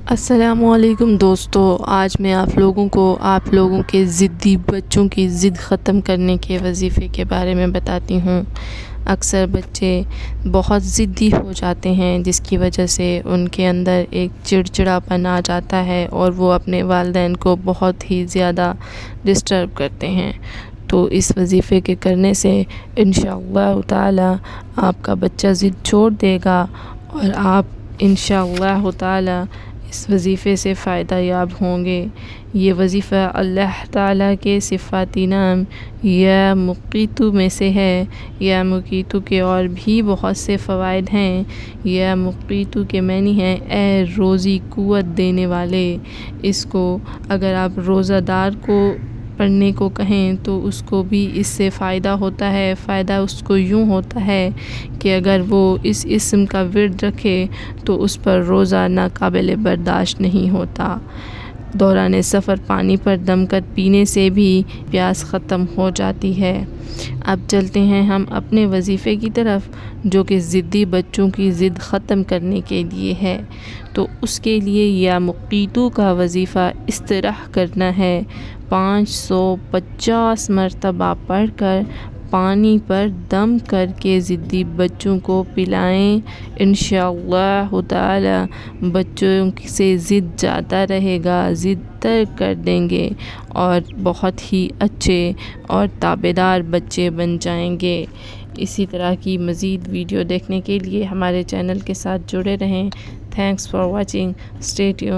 السلام علیکم دوستو، آج میں آپ لوگوں کے ضدی بچوں کی ضد ختم کرنے کے وظیفے کے بارے میں بتاتی ہوں۔ اکثر بچے بہت ضدی ہو جاتے ہیں، جس کی وجہ سے ان کے اندر ایک چڑچڑاپن آ جاتا ہے اور وہ اپنے والدین کو بہت ہی زیادہ ڈسٹرب کرتے ہیں۔ تو اس وظیفے کے کرنے سے انشاءاللہ تعالی آپ کا بچہ ضد چھوڑ دے گا اور آپ انشاءاللہ تعالی اس وظیفے سے فائدہ یاب ہوں گے۔ یہ وظیفہ اللہ تعالیٰ کے صفاتی نام یا مقیتو میں سے ہے۔ یا مقیتو کے اور بھی بہت سے فوائد ہیں۔ یا مقیتو کے معنی ہیں اے روزی قوت دینے والے۔ اس کو اگر آپ روزہ دار کو پڑھنے کو کہیں تو اس کو بھی اس سے فائدہ ہوتا ہے۔ فائدہ اس کو یوں ہوتا ہے کہ اگر وہ اس اسم کا ورد رکھے تو اس پر روزہ ناقابل برداشت نہیں ہوتا۔ دوران سفر پانی پر دم کر پینے سے بھی پیاس ختم ہو جاتی ہے۔ اب چلتے ہیں ہم اپنے وظیفے کی طرف، جو کہ ضدی بچوں کی ضد ختم کرنے کے لیے ہے۔ تو اس کے لیے یا مقیتو کا وظیفہ اس طرح کرنا ہے: 550 مرتبہ پڑھ کر پانی پر دم کر کے ضدی بچوں کو پلائیں۔ انشاءاللہ تعالی بچوں سے ضد جاتا رہے گا، ضد ترک کر دیں گے اور بہت ہی اچھے اور تابعدار بچے بن جائیں گے۔ اسی طرح کی مزید ویڈیو دیکھنے کے لیے ہمارے چینل کے ساتھ جڑے رہیں۔ Thanks for watching, stay tune.